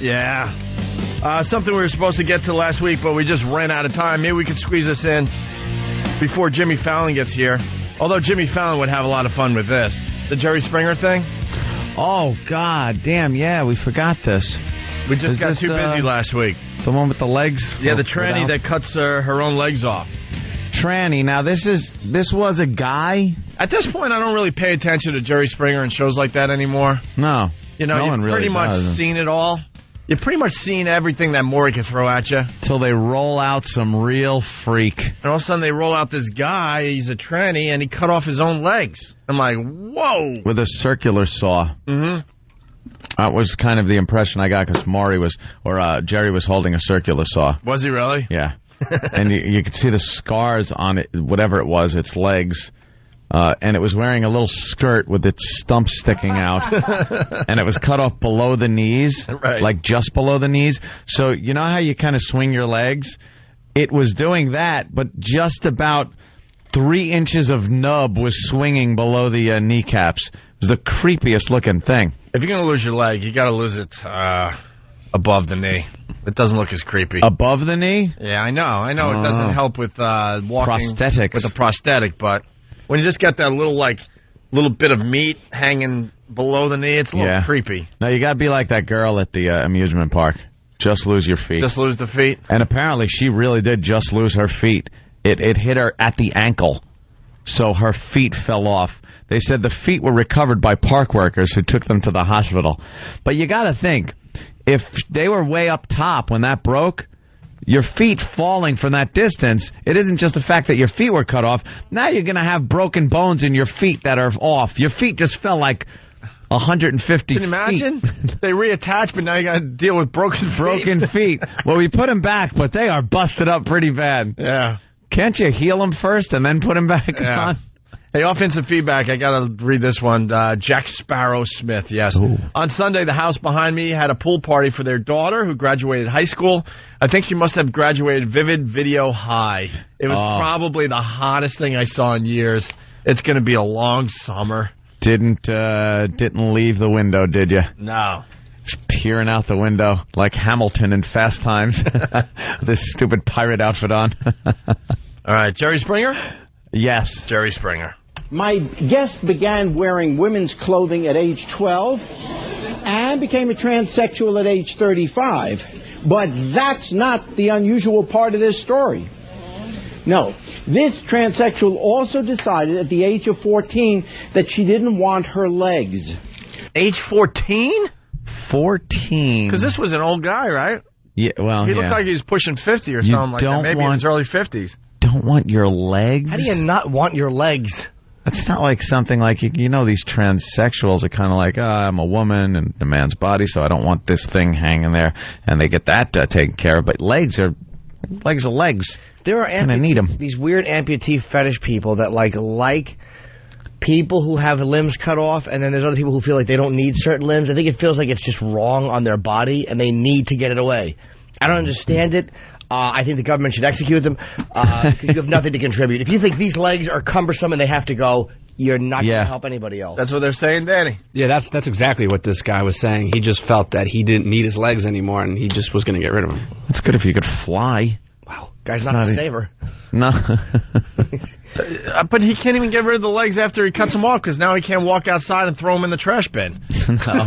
Yeah. Something we were supposed to get to last week, but we just ran out of time. Maybe we could squeeze this in before Jimmy Fallon gets here. Although Jimmy Fallon would have a lot of fun with this. The Jerry Springer thing? Oh, God damn, yeah, we forgot this. We just got too busy last week. The one with the legs? Yeah, the tranny that cuts her own legs off. Tranny. Now, this was a guy? At this point, I don't really pay attention to Jerry Springer and shows like that anymore. No. You know, you've pretty much seen it all. You've pretty much seen everything that Maury can throw at you. Till they roll out some real freak. And all of a sudden they roll out this guy, he's a tranny, and he cut off his own legs. I'm like, whoa. With a circular saw. Mm-hmm. That was kind of the impression I got because Jerry was holding a circular saw. Was he really? Yeah. And you could see the scars on it, whatever it was, its legs. And it was wearing a little skirt with its stump sticking out. And it was cut off below the knees, right. Like just below the knees. So you know how you kind of swing your legs? It was doing that, but just about 3 inches of nub was swinging below the kneecaps. It was the creepiest looking thing. If you're going to lose your leg, you got to lose it above the knee. It doesn't look as creepy. Above the knee? Yeah, I know. It doesn't help with walking prosthetics. With a prosthetic, but when you just got that little bit of meat hanging below the knee, it's a little creepy. Now, you got to be like that girl at the amusement park. Just lose your feet. Just lose the feet? And apparently she really did just lose her feet. It hit her at the ankle, so her feet fell off. They said the feet were recovered by park workers who took them to the hospital. But you got to think, if they were way up top when that broke, your feet falling from that distance, it isn't just the fact that your feet were cut off. Now you're going to have broken bones in your feet that are off. Your feet just fell like 150 Can you imagine? They reattach, but now you got to deal with broken feet. Well, we put them back, but they are busted up pretty bad. Yeah. Can't you heal them first and then put them back on? Hey, offensive feedback. I got to read this one. Jack Sparrow Smith, yes. Ooh. On Sunday, the house behind me had a pool party for their daughter who graduated high school. I think she must have graduated Vivid Video High. It was probably the hottest thing I saw in years. It's going to be a long summer. Didn't leave the window, did you? No. Just peering out the window like Hamilton in Fast Times. This stupid pirate outfit on. All right, Jerry Springer? Yes. Jerry Springer. My guest began wearing women's clothing at age 12 and became a transsexual at age 35. But that's not the unusual part of this story. No. This transsexual also decided at the age of 14 that she didn't want her legs. Age 14? 14. Because this was an old guy, right? Yeah, well, he looked like he was pushing 50 or something like that. Maybe in his early 50s. Don't want your legs? How do you not want your legs? That's not like something like, you know, these transsexuals are kind of like, I'm a woman in a man's body, so I don't want this thing hanging there. And they get that taken care of. But legs are legs. There are these weird amputee fetish people that like people who have limbs cut off, and then there's other people who feel like they don't need certain limbs. I think it feels like it's just wrong on their body, and they need to get it away. I don't understand it. I think the government should execute them because you have nothing to contribute. If you think these legs are cumbersome and they have to go, you're not going to help anybody else. That's what they're saying, Danny. Yeah, that's exactly what this guy was saying. He just felt that he didn't need his legs anymore, and he just was going to get rid of them. That's good if you could fly. Wow, guy's not a saver. No. But he can't even get rid of the legs after he cuts them off because now he can't walk outside and throw them in the trash bin. No.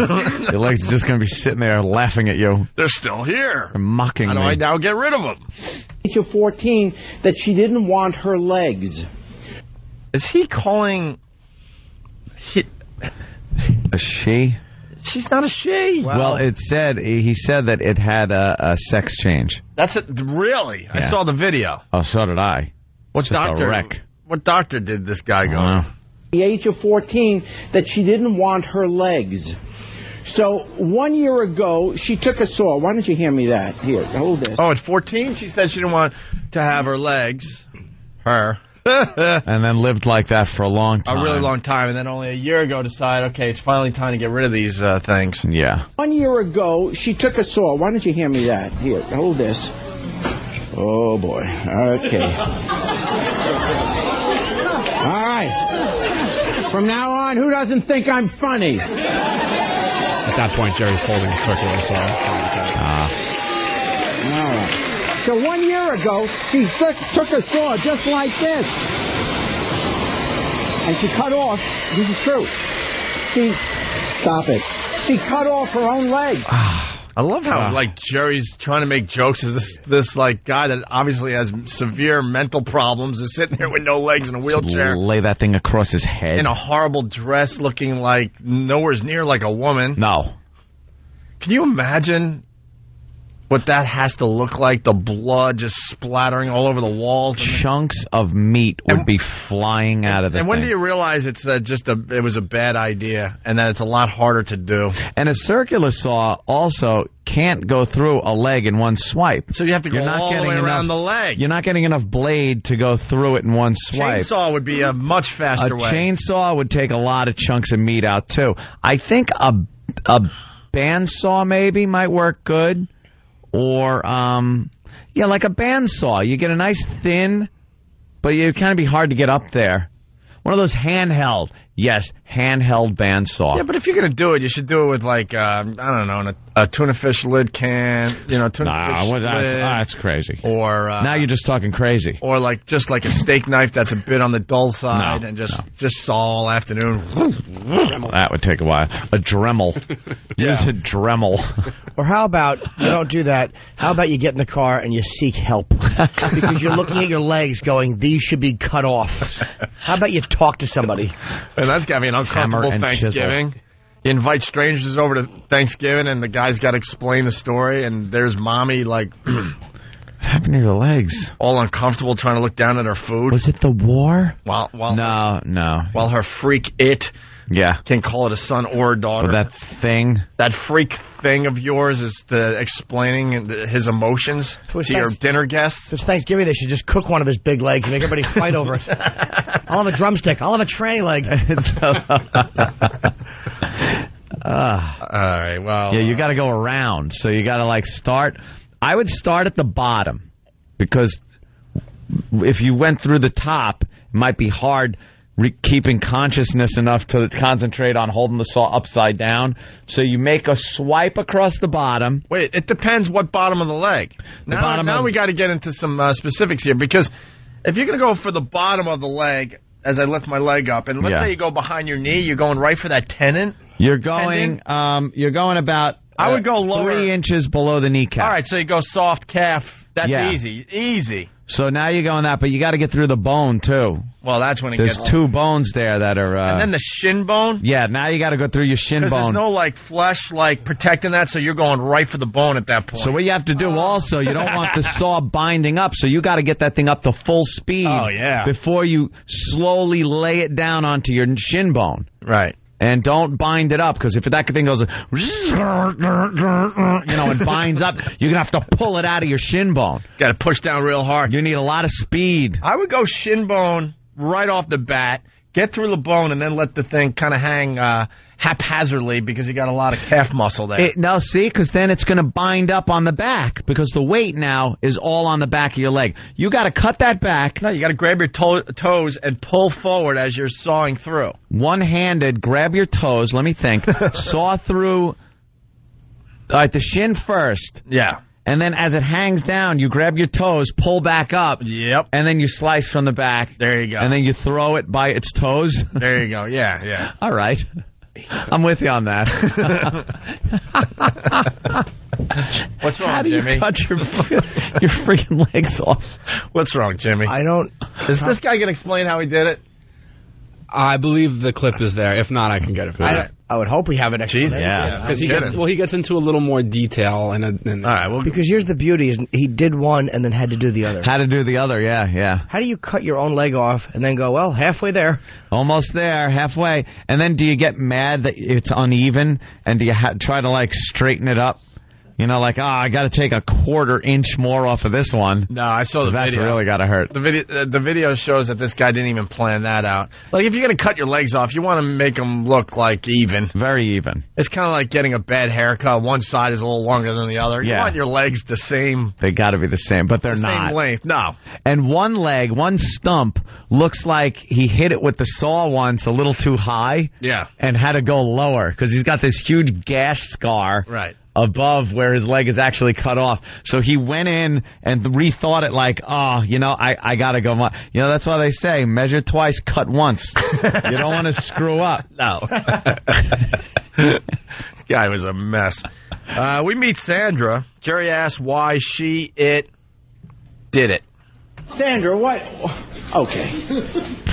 Your legs are just going to be sitting there laughing at you. They're still here. They're mocking me. How do I now get rid of them? Age of 14 that she didn't want her legs. Is he calling... A she? She's not a she. Well, he said that it had a sex change. That's it. Really? Yeah. I saw the video. Oh, so did I. What doctor? A wreck. What doctor did this guy go to? The age of 14 that she didn't want her legs. So 1 year ago, she took a saw. Why don't you hand me that? Here, hold this. Oh, at 14, she said she didn't want to have her legs. Her. And then lived like that for a long time. A really long time. And then only a year ago decided, okay, it's finally time to get rid of these things. Yeah. 1 year ago, she took a saw. Why don't you hand me that? Here, hold this. Oh, boy. Okay. All right. From now on, who doesn't think I'm funny? At that point, Jerry's holding a circular saw. All right. So 1 year ago, she took a saw just like this. And she cut off, this is true, stop it. She cut off her own leg. I love how like Jerry's trying to make jokes as this like guy that obviously has severe mental problems is sitting there with no legs in a wheelchair. Lay that thing across his head. In a horrible dress looking like nowhere near like a woman. No. Can you imagine what that has to look like? The blood just splattering all over the walls. Chunks of meat would be flying out of the And when thing. do you realize it's it was a bad idea and that it's a lot harder to do? And a circular saw also can't go through a leg in one swipe. So you have to go all the way around the leg. You're not getting enough blade to go through it in one swipe. Chainsaw would be a much faster way. A chainsaw would take a lot of chunks of meat out, too. I think a bandsaw maybe might work good. Or, like a bandsaw. You get a nice thin, but it kind of be hard to get up there. One of those handheld. Yes, handheld bandsaw. Yeah, but if you're going to do it, you should do it with, like, I don't know, a tuna fish lid can. Tuna fish lid. That's crazy. Or now you're just talking crazy. Or, like, just like a steak knife that's a bit on the dull side and just saw all afternoon. That would take a while. A Dremel. Use a Dremel. Or how about, you don't do that, how about you get in the car and you seek help? Because you're looking at your legs going, these should be cut off. How about you talk to somebody? And that's got to be an uncomfortable Thanksgiving. Chisel. You invite strangers over to Thanksgiving, and the guy's got to explain the story, and there's mommy, like... What happened to your legs? All uncomfortable trying to look down at her food. Was it the war? No. While her freak can call it a son or a daughter. That thing? That freak thing of yours is explaining his emotions to your dinner guests. It's Thanksgiving, they should just cook one of his big legs and make everybody fight over it. I'll have a drumstick. I'll have a tranny leg. All right, well... Yeah, you got to go around. So you got to, start... I would start at the bottom, because if you went through the top, it might be hard keeping consciousness enough to concentrate on holding the saw upside down. So you make a swipe across the bottom. Wait, it depends what bottom of the leg. Now we got to get into some specifics here, because if you're going to go for the bottom of the leg, as I lift my leg up, and let's say you go behind your knee, you're going right for that tendon. You're going about... I would go lower. 3 inches below the kneecap. All right, so you go soft calf. That's easy. So now you're going that, but you got to get through the bone, too. Well, that's when it There's gets... 2 bones there that are... and then the shin bone? Yeah, now you got to go through your shin bone. Because there's no, flesh, protecting that, so you're going right for the bone at that point. So what you have to do also, you don't want the saw binding up, so you got to get that thing up to full speed before you slowly lay it down onto your shin bone. Right. And don't bind it up, because if that thing goes, and binds up, you're going to have to pull it out of your shin bone. Got to push down real hard. You need a lot of speed. I would go shin bone right off the bat, get through the bone, and then let the thing kind of hang haphazardly, because you got a lot of calf muscle there. No, see, because then it's going to bind up on the back, because the weight now is all on the back of your leg. You got to cut that back. No, you got to grab your toes and pull forward as you're sawing through. One-handed, grab your toes, let me think, saw through the shin first. Yeah. And then as it hangs down, you grab your toes, pull back up. Yep. And then you slice from the back. There you go. And then you throw it by its toes. There you go. Yeah. All right. I'm with you on that. What's wrong, How do Jimmy? You cut your freaking legs off? What's wrong, Jimmy? Is this guy going to explain how he did it? I believe the clip is there. If not, I can get it for you. I would hope we have an explanation. Yeah. Because he gets into a little more detail. All right. Well, because here's the beauty: is he did one and then had to do the other. Had to do the other, yeah. How do you cut your own leg off and then go, well, halfway there? Almost there, halfway. And then do you get mad that it's uneven? And do you try to, straighten it up? You know, like, I got to take a quarter inch more off of this one. No, I saw the video. That's really got to hurt. The video shows that this guy didn't even plan that out. Like, if you're going to cut your legs off, you want to make them look, like, even. Very even. It's kind of like getting a bad haircut. One side is a little longer than the other. You want your legs the same. They got to be the same, but they're not. Same length. No. And one leg, one stump, looks like he hit it with the saw once a little too high. Yeah. And had to go lower because he's got this huge gash scar. Right. Above where his leg is actually cut off. So he went in and rethought it like, I got to go. That's why they say measure twice, cut once. You don't want to screw up. No. Guy was a mess. We meet Sandra. Jerry asks why it did it. Sandra, what? Okay.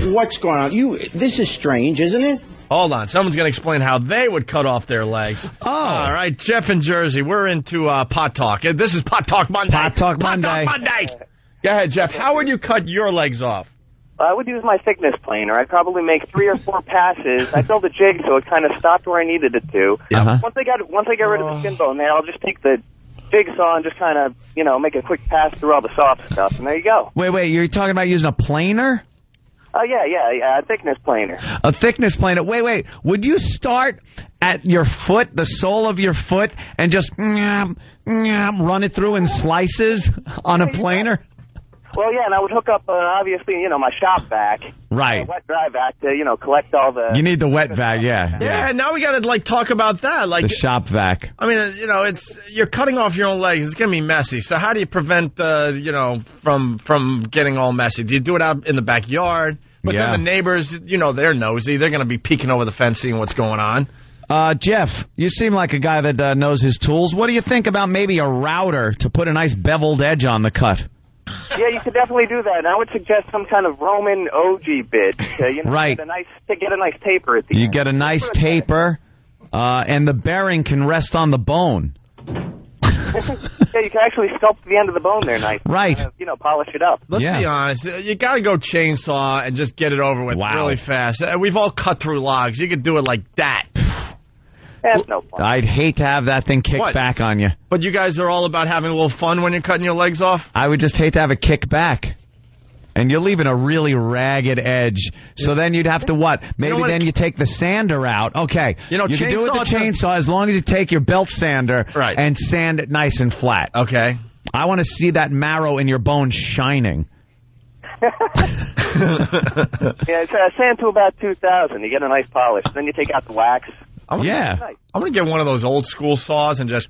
What's going on? This is strange, isn't it? Hold on. Someone's going to explain how they would cut off their legs. Oh. All right. Jeff in Jersey. We're into Pot Talk. This is Pot Talk Monday. Pot Talk Monday. Go ahead, Jeff. How would you cut your legs off? I would use my thickness planer. I'd probably make 3 or 4 passes. I'd build a jig so it kind of stopped where I needed it to. Uh-huh. Once I get rid of the skin bone there, I'll just take the jigsaw and just kind of, make a quick pass through all the soft stuff, and there you go. Wait. You're talking about using a planer? Oh, yeah, a thickness planer. A thickness planer. Wait. Would you start at your foot, the sole of your foot, and just run it through in slices on a planer? Well, yeah, and I would hook up, obviously, my shop vac. Right. Wet dry vac to, collect all the... You need the wet vac, yeah. Yeah, now we got to, talk about that. The shop vac. I mean, you're cutting off your own legs. It's going to be messy. So how do you prevent, from getting all messy? Do you do it out in the backyard? But then the neighbors, they're nosy. They're going to be peeking over the fence, seeing what's going on. Jeff, you seem like a guy that knows his tools. What do you think about maybe a router to put a nice beveled edge on the cut? Yeah, you could definitely do that. And I would suggest some kind of Roman OG bit to, right. get a nice taper at the end. You get a nice taper, and the bearing can rest on the bone. Yeah, you can actually sculpt the end of the bone there nice. Right. Kind of, polish it up. Let's be honest. You got to go chainsaw and just get it over with really fast. We've all cut through logs. You could do it like that. That's no fun. I'd hate to have that thing kick back on you. But you guys are all about having a little fun when you're cutting your legs off? I would just hate to have it kick back. And you're leaving a really ragged edge. So then you'd have to what? Maybe then you take the sander out. Okay. You can do it with the chainsaw as long as you take your belt sander and sand it nice and flat. Okay. I want to see that marrow in your bones shining. It's sand to about 2,000. You get a nice polish. Then you take out the wax. I'm going to get one of those old school saws and just...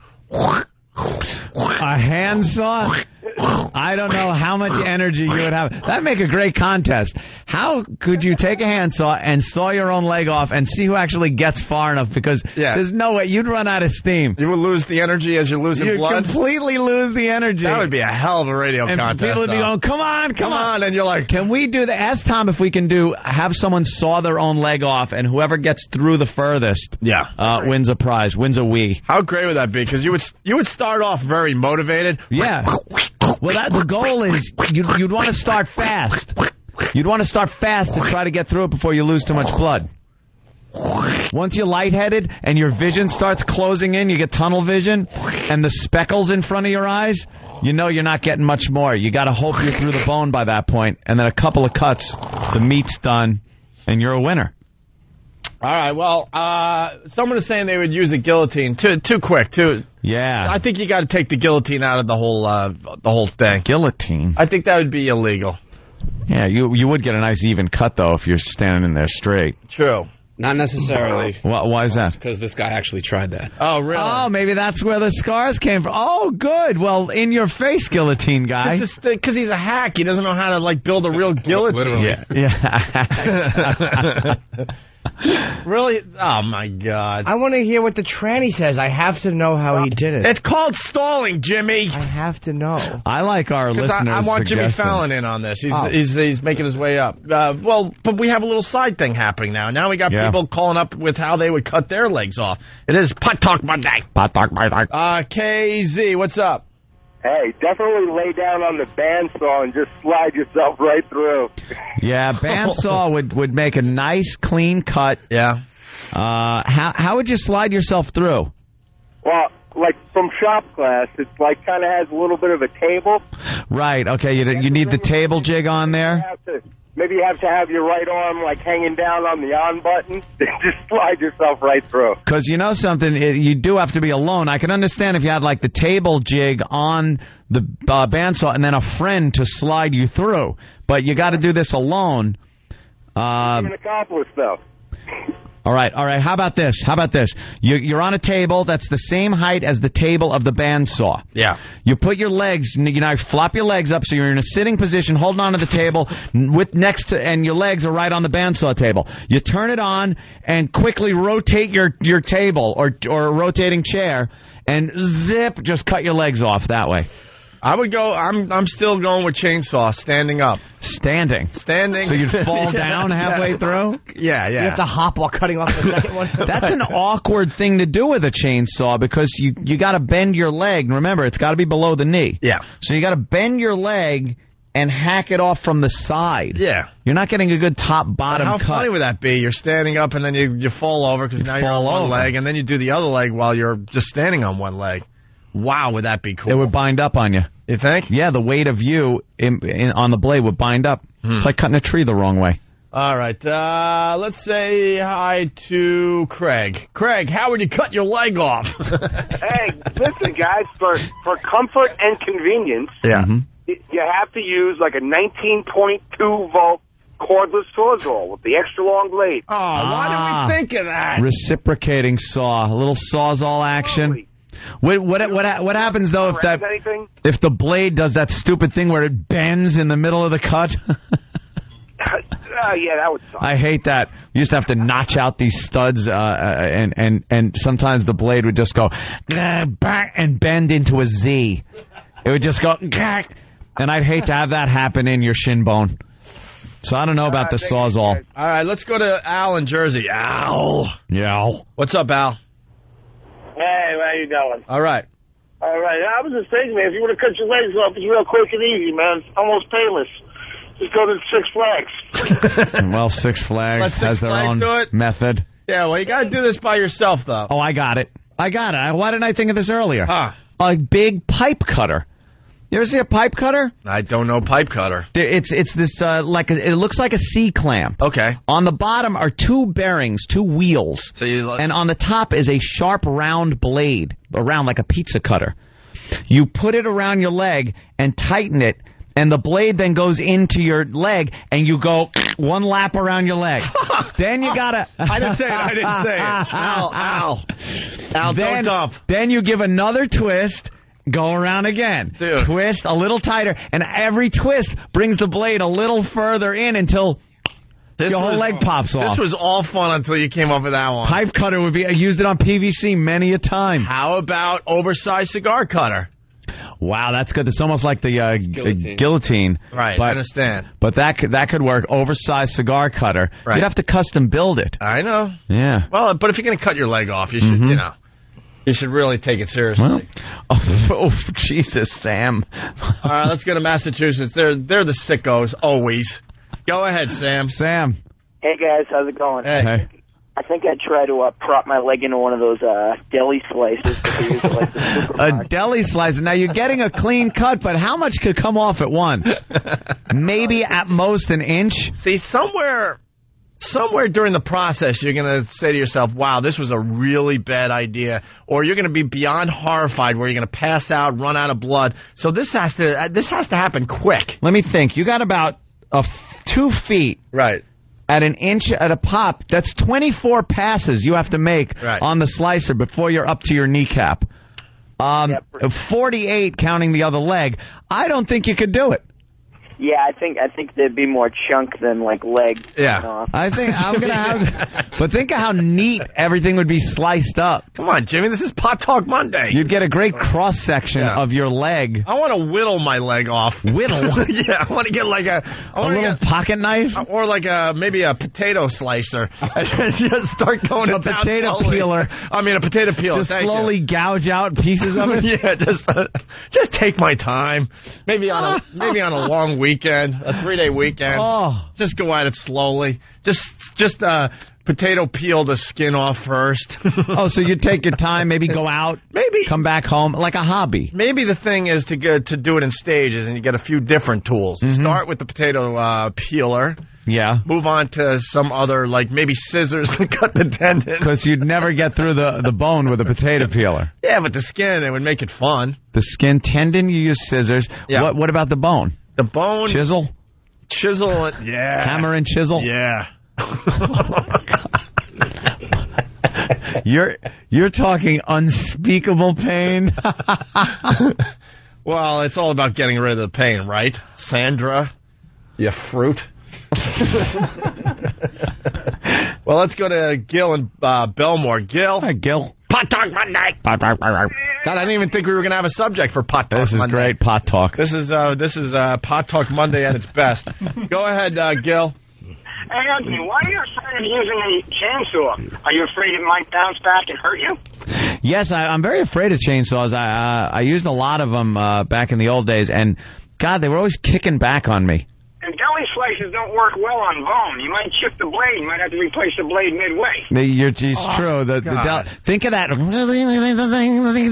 A handsaw? I don't know how much energy you would have. That'd make a great contest. How could you take a handsaw and saw your own leg off and see who actually gets far enough? Because there's no way. You'd run out of steam. You would lose the energy as you're losing blood? You'd completely lose the energy. That would be a hell of a radio contest. People would be going, come on. And you're like... Can we do that? Ask Tom if we can have someone saw their own leg off, and whoever gets through the furthest wins a prize, wins a Wii. How great would that be? Because you would start off very motivated. Yeah. Well, the goal is you'd want to start fast. You'd want to start fast to try to get through it before you lose too much blood. Once you're lightheaded and your vision starts closing in, you get tunnel vision, and the speckles in front of your eyes, you know you're not getting much more. You got to hope you're through the bone by that point, and then a couple of cuts, the meat's done, and you're a winner. All right, well, someone is saying they would use a guillotine. Too quick, too. Yeah. I think you got to take the guillotine out of the whole thing. Guillotine? I think that would be illegal. Yeah, you would get a nice even cut, though, if you're standing in there straight. True. Not necessarily. Why is that? Because this guy actually tried that. Oh, really? Oh, maybe that's where the scars came from. Oh, good. Well, in your face, guillotine guy. Because he's a hack. He doesn't know how to, build a real guillotine. Literally. Yeah. Really? Oh, my God. I want to hear what the tranny says. I have to know how he did it. It's called stalling, Jimmy. I have to know. I like our listeners' I want Jimmy Fallon in on this. He's making his way up. But we have a little side thing happening now. Now we got people calling up with how they would cut their legs off. It is Pot Talk Monday. Pot Talk Monday. KZ, what's up? Hey, definitely lay down on the bandsaw and just slide yourself right through. Yeah, bandsaw would make a nice, clean cut. Yeah. How would you slide yourself through? Well, like from shop class. It's like kind of has a little bit of a table. Right. Okay. You need the table jig on there. Maybe you have to have your right arm like hanging down on the on button. Just slide yourself right through. Because you know something, you do have to be alone. I can understand if you had like the table jig on the bandsaw and then a friend to slide you through. But you got to do this alone. You're an accomplice, though. All right. How about this? You're on a table that's the same height as the table of the bandsaw. Yeah. You put your legs, flop your legs up so you're in a sitting position, holding onto the table, and your legs are right on the bandsaw table. You turn it on and quickly rotate your table or a rotating chair, and zip, just cut your legs off that way. I would go. I'm still going with chainsaw, standing up. Standing. So you'd fall down halfway through? Yeah. You have to hop while cutting off the second one. That's an awkward thing to do with a chainsaw because you got to bend your leg. Remember, it's got to be below the knee. Yeah. So you got to bend your leg and hack it off from the side. Yeah. You're not getting a good top-bottom cut. How funny would that be? You're standing up and then you fall over because now you're on one leg, and then you do the other leg while you're just standing on one leg. Wow, would that be cool? It would bind up on you. You think? Yeah, the weight of you on the blade would bind up. It's like cutting a tree the wrong way. All right, let's say hi to Craig. Craig, how would you cut your leg off? Hey, listen, guys, for comfort and convenience, you have to use like a 19.2 volt cordless sawzall with the extra long blade. Oh, why did we think of that? Reciprocating saw, a little sawzall action. What happens though if the blade does that stupid thing where it bends in the middle of the cut? Yeah, that would suck. I hate that. You used to have to notch out these studs, and sometimes the blade would just go back and bend into a Z. It would just go, and I'd hate to have that happen in your shin bone. So I don't know about the sawzall. All right, let's go to Al in Jersey. Al. Yeah. What's up, Al? Hey, how you doing? All right. I was just thinking, man, if you want to cut your legs off, it's real quick and easy, man. It's almost painless. Just go to Six Flags. Well, Six Flags has their own method. Yeah, well, you got to do this by yourself, though. Oh, I got it. Why didn't I think of this earlier? A big pipe cutter. You ever see a pipe cutter? I don't know pipe cutter. It's this it looks like a C-clamp. Okay. On the bottom are two bearings, two wheels. And on the top is a sharp round blade, around like a pizza cutter. You put it around your leg and tighten it, and the blade then goes into your leg, and you go one lap around your leg. Then you gotta... I didn't say it. Ow. Don't dump. Then you give another twist... Go around again. Dude. Twist a little tighter, and every twist brings the blade a little further in until your whole leg pops off. This was all fun until you came up with that one. Pipe cutter would be... I used it on PVC many a time. How about oversized cigar cutter? Wow, that's good. It's almost like the guillotine. Right, I understand. But that could work. Oversized cigar cutter. Right. You'd have to custom build it. I know. Yeah. Well, but if you're going to cut your leg off, you should, you should really take it seriously. Oh, Jesus, Sam. All right, let's go to Massachusetts. They're the sickos, always. Go ahead, Sam. Hey, guys, how's it going? Hey. I think I'd try to prop my leg into one of those deli slices. A deli slicer. Now, you're getting a clean cut, but how much could come off at once? Maybe at most an inch? See, somewhere during the process, you're going to say to yourself, wow, this was a really bad idea. Or you're going to be beyond horrified where you're going to pass out, run out of blood. So this has to happen quick. Let me think. You got about 2 feet. Right. At an inch at a pop. That's 24 passes you have to make on the slicer before you're up to your kneecap. 48 counting the other leg. I don't think you could do it. Yeah, I think there'd be more chunk than like leg. Yeah, I think I'm gonna have. But think of how neat everything would be sliced up. Come on, Jimmy, this is Pot Talk Monday. You'd get a great cross section of your leg. I want to whittle my leg off. Whittle? Yeah, I want to get like a little pocket knife, or like maybe a potato slicer. And just start going a potato peeler. I mean, a potato peeler. Just slowly gouge out pieces of it. Yeah, just take my time. Maybe on a long weekend, a 3-day weekend. Oh. Just go at it slowly. Just potato peel the skin off first. Oh, so you take your time, maybe go out, maybe come back home, like a hobby. Maybe the thing is to do it in stages, and you get a few different tools. Start with the potato peeler. Yeah. Move on to some other, like maybe scissors to cut the tendon. Because you'd never get through the bone with a potato peeler. Yeah, but the skin, it would make it fun. The skin tendon, you use scissors. Yeah. What about the bone? The bone. Chisel? Chisel, yeah. Hammer and chisel? Yeah. You're talking unspeakable pain. Well, it's all about getting rid of the pain, right? Sandra, you fruit. Well, let's go to Gil and Belmore. Gil. Hi, Gil. Pot Talk Monday. God, I didn't even think we were going to have a subject for Pot Talk Monday. This is great pot talk. This is Pot Talk Monday at its best. Go ahead, Gil. Hey, Anthony, why are you afraid of using a chainsaw? Are you afraid it might bounce back and hurt you? Yes, I'm very afraid of chainsaws. I used a lot of them back in the old days, and, God, they were always kicking back on me. And deli slices don't work well on bone. You might chip the blade. You might have to replace the blade midway. It's true. Think of that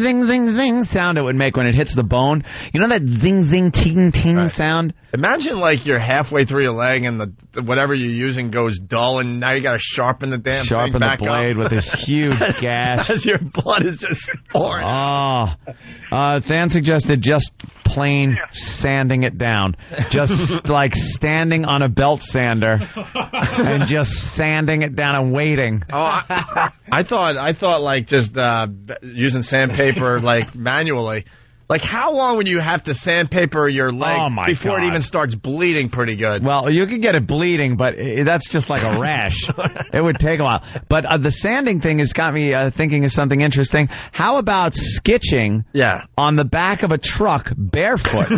zing, zing, zing sound it would make when it hits the bone. You know that zing, zing, ting, ting sound? Imagine, like, you're halfway through your leg and whatever you're using goes dull, and now you got to sharpen the damn thing back the blade up. With this huge gash. As your blood is just pouring. Dan suggested just plain sanding it down. Just like standing on a belt sander and just sanding it down and waiting. I thought like just using sandpaper like manually. Like, how long would you have to sandpaper your leg before it even starts bleeding pretty good? Well, you could get it bleeding, but that's just like a rash. It would take a while. But the sanding thing has got me thinking of something interesting. How about skitching on the back of a truck barefoot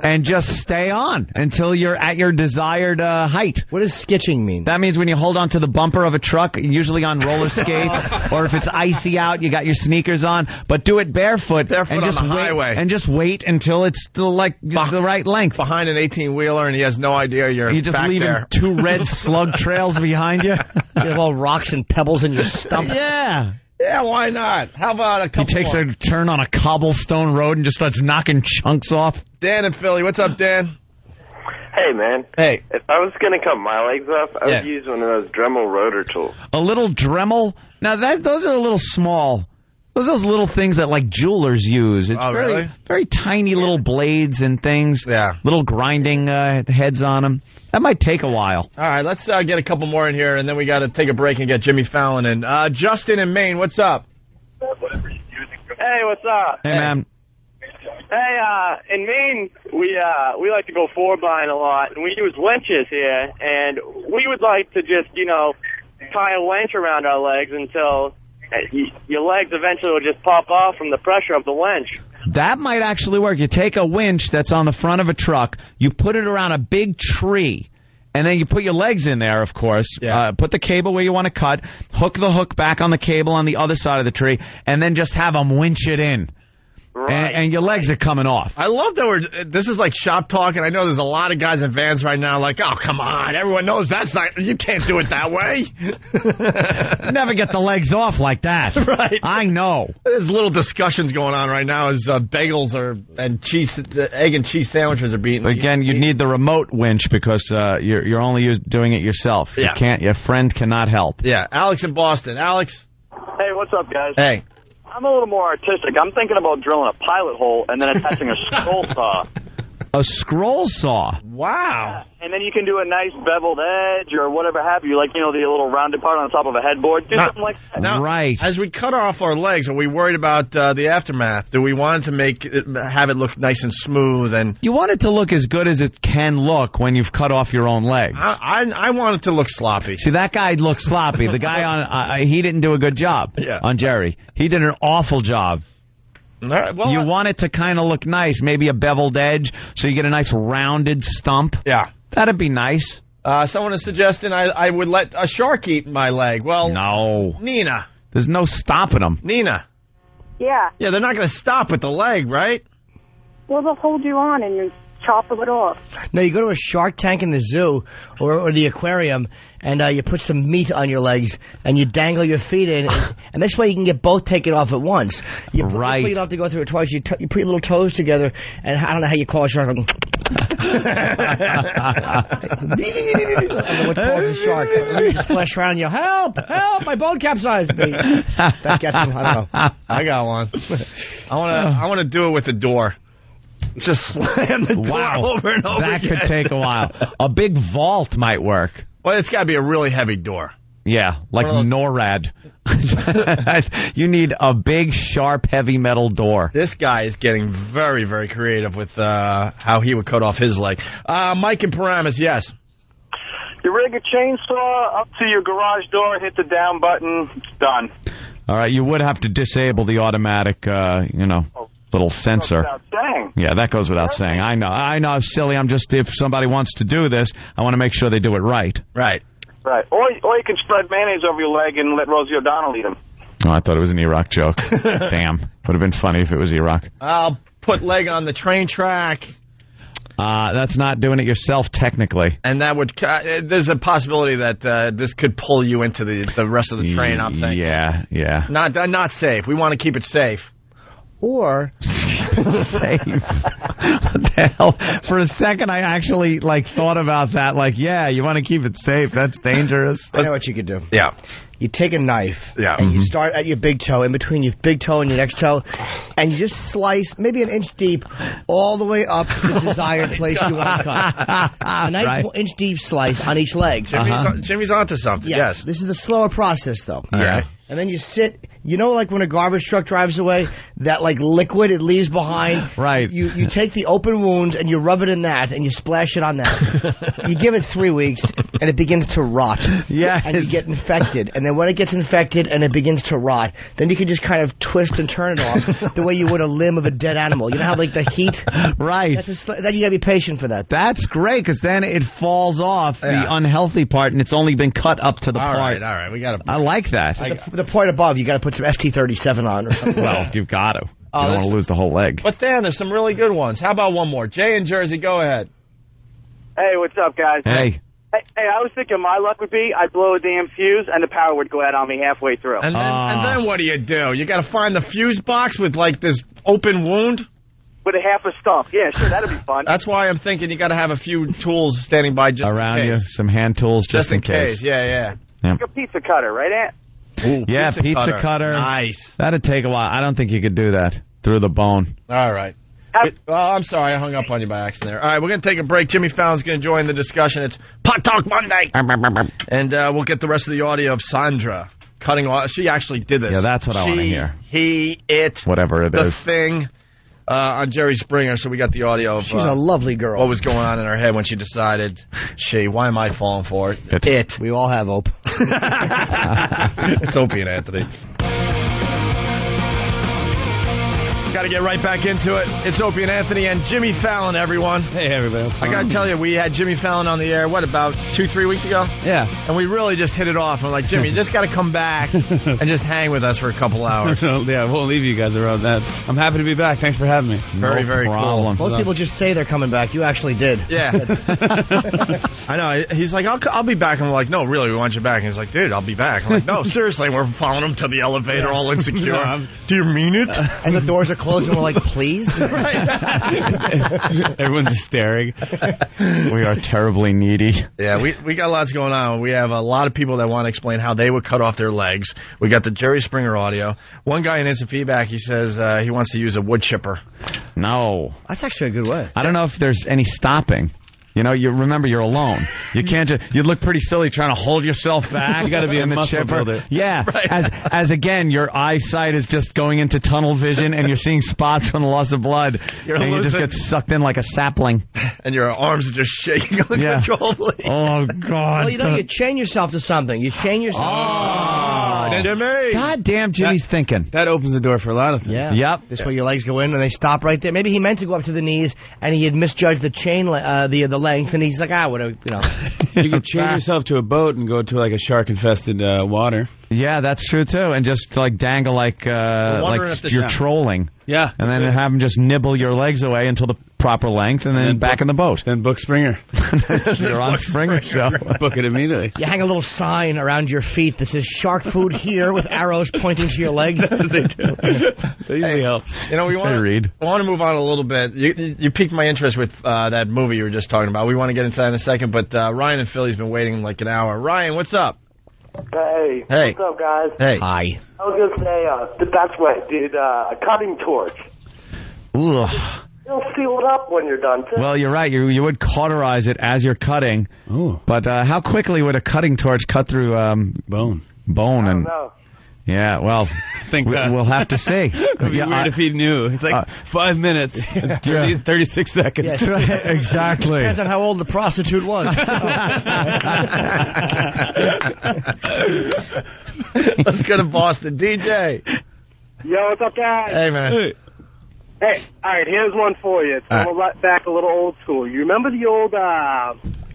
and just stay on until you're at your desired height? What does skitching mean? That means when you hold on to the bumper of a truck, usually on roller skates, or if it's icy out, you got your sneakers on, but do it barefoot. And just on the highway. And just wait until it's still like the right length. Behind an 18-wheeler, and he has no idea you're just back leaving there. 2 red slug trails behind you. You have all rocks and pebbles in your stump. Yeah. Yeah, why not? How about a couple He takes more? a turn on a cobblestone road and just starts knocking chunks off. Dan in Philly. What's up, Dan? Hey, man. Hey. If I was going to cut my legs off, I would use one of those Dremel rotor tools. A little Dremel? Now, those are a little small. Those little things that, like, jewelers use. It's very tiny little blades and things. Yeah. Little grinding heads on them. That might take a while. All right, let's get a couple more in here, and then we got to take a break and get Jimmy Fallon in. Justin in Maine, what's up? Hey, what's up? Hey, man. Hey, in Maine, we like to go 4-buying a lot, and we use winches here, and we would like to just, tie a winch around our legs until your legs eventually will just pop off from the pressure of the winch. That might actually work. You take a winch that's on the front of a truck, you put it around a big tree, and then you put your legs in there, of course. Yeah. Put the cable where you want to cut, hook the hook back on the cable on the other side of the tree, and then just have them winch it in. Right. And your legs are coming off. I love that this is like shop talk, and I know there's a lot of guys in vans right now like, oh, come on, everyone knows you can't do it that way. Never get the legs off like that. Right. I know. There's little discussions going on right now as bagels and cheese, egg and cheese sandwiches are being Again, you need the remote winch because you're only doing it yourself. Yeah. Your friend cannot help. Yeah. Alex in Boston. Alex. Hey, what's up, guys? Hey. I'm a little more artistic. I'm thinking about drilling a pilot hole and then attaching a scroll saw. A scroll saw? Wow. And then you can do a nice beveled edge or whatever have you, like, the little rounded part on the top of a headboard. Do something like that. Now, right. As we cut off our legs, are we worried about the aftermath? Do we want to have it look nice and smooth? And you want it to look as good as it can look when you've cut off your own leg. I want it to look sloppy. See, that guy looked sloppy. The guy on he didn't do a good job on Jerry. He did an awful job. Right, well, you want it to kind of look nice, maybe a beveled edge, so you get a nice rounded stump. Yeah. That'd be nice. Someone is suggesting I would let a shark eat my leg. Well, no. Nina. There's no stopping them. Nina. Yeah. Yeah, they're not going to stop with the leg, right? Well, they'll hold you on and your chop it off. No, you go to a shark tank in the zoo or the aquarium, and you put some meat on your legs, and you dangle your feet in, and this way you can get both taken off at once. You This way you don't have to go through it twice. You put your little toes together, and I don't know how you call a shark. I don't know what calls a shark. You splash around and yell, help, my boat capsized. That gets them, I don't know. I got one. I want to do it with the door. Just slam the door over and over That again. could take a while. A big vault might work. Well, it's got to be a really heavy door. Yeah, like NORAD. You need a big, sharp, heavy metal door. This guy is getting very, very creative with how he would cut off his leg. Mike in Paramus, yes. You rig a chainsaw up to your garage door, hit the down button, it's done. All right, you would have to disable the automatic, little sensor. Without saying. Yeah, that goes without saying. I know, silly. I'm just, if somebody wants to do this, I want to make sure they do it right. Right. Right. Or you can spread mayonnaise over your leg and let Rosie O'Donnell eat them. Oh, I thought it was an Iraq joke. Damn. Would have been funny if it was Iraq. I'll put leg on the train track. That's not doing it yourself, technically. And that would, there's a possibility that this could pull you into the rest of the train, I'm thinking. Yeah. Not safe. We want to keep it safe. Or safe. What the hell? For a second, I actually thought about that. You want to keep it safe. That's dangerous. I know what you could do. Yeah. You take a knife, yeah, and you start at your big toe, in between your big toe and your next toe, and you just slice, maybe an inch deep, all the way up to the desired place you want to cut. A nice inch deep slice on each leg. Jimmy's onto something, yes. This is the slower process, though. Yeah. And then you sit, when a garbage truck drives away, that liquid it leaves behind. Right. You take the open wounds and you rub it in that and you splash it on that. You give it 3 weeks and it begins to rot. Yeah. And you get infected. And then when it gets infected and it begins to rot, then you can just kind of twist and turn it off the way you would a limb of a dead animal. You know how the heat? Right. Then you gotta be patient for that. That's great, because then it falls off the unhealthy part and it's only been cut up to the part. All right. We got to. I like that. The point above, you got to put some ST-37 on or something. Well, you've got to. You don't want to lose the whole leg. But then there's some really good ones. How about one more? Jay in Jersey, go ahead. Hey, what's up, guys? Hey, I was thinking my luck would be I'd blow a damn fuse and the power would go out on me halfway through. And then what do? You got to find the fuse box with this open wound? With a half a stump. Yeah, sure, that'd be fun. That's why I'm thinking you got to have a few tools standing by just around in case. you, some hand tools just in case. Yeah. Like a pizza cutter, right, Aunt? Ooh, yeah, pizza cutter. Nice. That'd take a while. I don't think you could do that through the bone. All right. I'm sorry. I hung up on you by accident there. All right, we're going to take a break. Jimmy Fallon's going to join the discussion. It's Pot Talk Monday. And we'll get the rest of the audio of Sandra cutting off. She actually did this. Yeah, that's what I want to hear. Whatever it is. The thing on Jerry Springer. So we got the audio of... She's a lovely girl. What was going on in her head when she decided, why am I falling for it? We all have Opie. It's Opie and Anthony. Got to get right back into it. It's Opie and Anthony and Jimmy Fallon, everyone. Hey, everybody. I got to tell you, we had Jimmy Fallon on the air, about 2-3 weeks ago? Yeah. And we really just hit it off. I'm like, Jimmy, you just got to come back and just hang with us for a couple hours. Yeah, we won't leave you guys around that. I'm happy to be back. Thanks for having me. Very, very cool. Most people just say they're coming back. You actually did. Yeah. I know. He's like, I'll be back. I'm like, no, really, we want you back. And he's like, dude, I'll be back. I'm like, no, seriously. We're following him to the elevator all insecure. No, do you mean it? And the doors are closed and we're like, please? Everyone's just staring. We are terribly needy. Yeah, we got lots going on. We have a lot of people that want to explain how they would cut off their legs. We got the Jerry Springer audio. One guy in instant feedback, he says he wants to use a wood chipper. No. That's actually a good way. I don't know if there's any stopping. You remember you're alone. You can't you look pretty silly trying to hold yourself back. You got to be in the muscle chipper. builder. Yeah. Right. As again, your eyesight is just going into tunnel vision and you're seeing spots from the loss of blood. You just get sucked in like a sapling. And your arms are just shaking uncontrollably. Oh, God. Well, you chain yourself to something. You chain yourself. Oh, Jimmy. God damn, Jimmy's thinking. That opens the door for a lot of things. Yeah. Yep. This way your legs go in and they stop right there. Maybe he meant to go up to the knees and he had misjudged the chain, the length, and he's like, whatever, You can chain yourself to a boat and go to a shark-infested water. Yeah, that's true too, and just dangle like you're trolling. Yeah. And then have them just nibble your legs away until the proper length, and then back in the boat. Then book Springer. You're on Springer show. Book it immediately. You hang a little sign around your feet that says "Shark food here" with arrows pointing to your legs. They do. That usually helps. You know, we want to move on a little bit. You piqued my interest with that movie you were just talking about. We want to get into that in a second, but Ryan in Philly's been waiting like an hour. Ryan, what's up? Hey. Hey. What's up, guys? Hey. Hi. I was going to say, that's what, dude, a cutting torch. Ooh. It'll seal it up when you're done, too. Well, you're right. You would cauterize it as you're cutting. Ooh. But how quickly would a cutting torch cut through bone? I don't And know. yeah, well, we'll have to see. It'd be weird if he knew. It's like 5 minutes, 36 seconds. Yes. Exactly. Depends on how old the prostitute was. Let's go to Boston. DJ. Yo, what's up, guys? Hey, man. Hey, all right, here's one for you. It's back a little old school. You remember the old